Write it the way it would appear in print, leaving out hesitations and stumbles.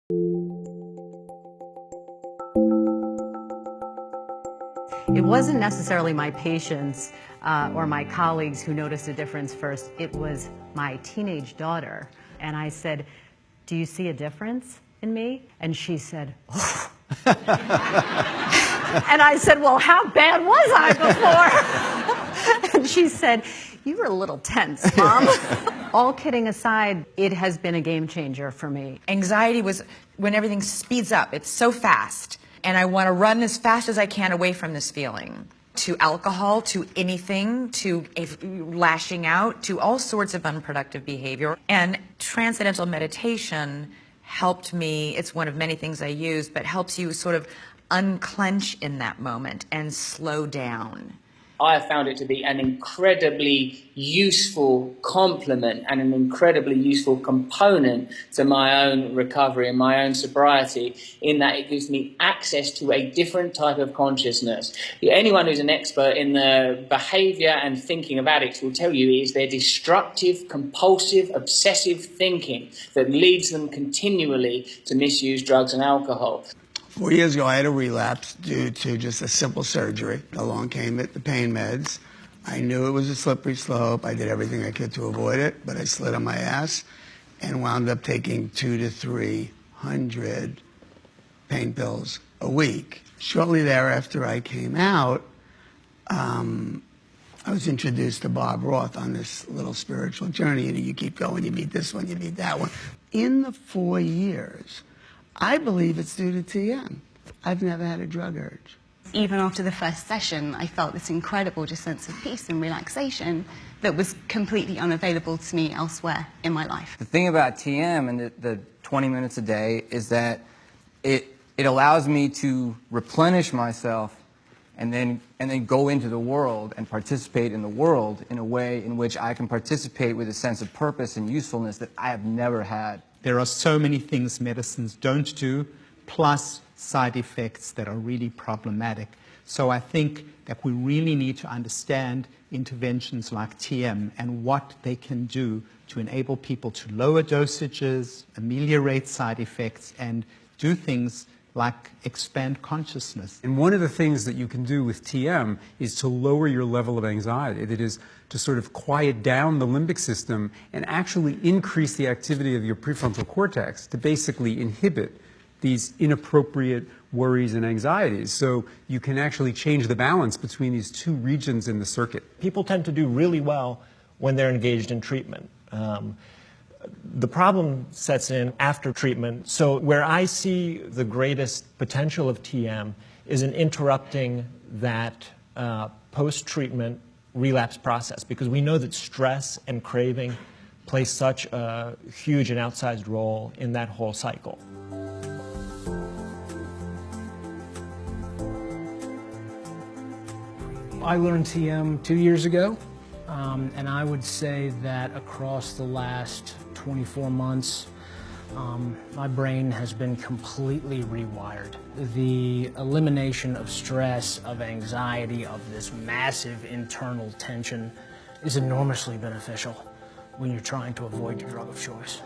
It wasn't necessarily my patients or my colleagues who noticed a difference first. It was my teenage daughter. And I said, "Do you see a difference in me?" And she said, "Oh." And I said, "Well, how bad was I before?" And she said, "You were a little tense, Mom." All kidding aside, it has been a game changer for me. Anxiety was when everything speeds up. It's so fast. And I want to run as fast as I can away from this feeling. To alcohol, to anything, to lashing out, to all sorts of unproductive behavior. And transcendental meditation helped me. It's one of many things I use, but helps you sort of unclench in that moment and slow down. I have found it to be an incredibly useful complement and an incredibly useful component to my own recovery and my own sobriety, in that it gives me access to a different type of consciousness. Anyone who's an expert in the behavior and thinking of addicts will tell you it is their destructive, compulsive, obsessive thinking that leads them continually to misuse drugs and alcohol. 4 years ago, I had a relapse due to just a simple surgery. Along came the pain meds. I knew it was a slippery slope. I did everything I could to avoid it, but I slid on my ass and wound up taking 200 to 300 pain pills a week. Shortly thereafter I came out, I was introduced to Bob Roth on this little spiritual journey. You keep going, you meet this one, you meet that one. In the 4 years, I believe it's due to TM. I've never had a drug urge. Even after the first session, I felt this incredible just sense of peace and relaxation that was completely unavailable to me elsewhere in my life. The thing about TM and the 20 minutes a day is that it allows me to replenish myself and then go into the world and participate in the world in a way in which I can participate with a sense of purpose and usefulness that I have never had. There are so many things medicines don't do, plus side effects that are really problematic. So I think that we really need to understand interventions like TM and what they can do to enable people to lower dosages, ameliorate side effects, and do things like expand consciousness. And one of the things that you can do with TM is to lower your level of anxiety. That is, to sort of quiet down the limbic system and actually increase the activity of your prefrontal cortex to basically inhibit these inappropriate worries and anxieties. So you can actually change the balance between these two regions in the circuit. People tend to do really well when they're engaged in treatment. The problem sets in after treatment. So where I see the greatest potential of TM is in interrupting that post-treatment relapse process, because we know that stress and craving play such a huge and outsized role in that whole cycle. I learned TM 2 years ago, and I would say that across the last 24 months, my brain has been completely rewired. The elimination of stress, of anxiety, of this massive internal tension is enormously beneficial when you're trying to avoid your drug of choice.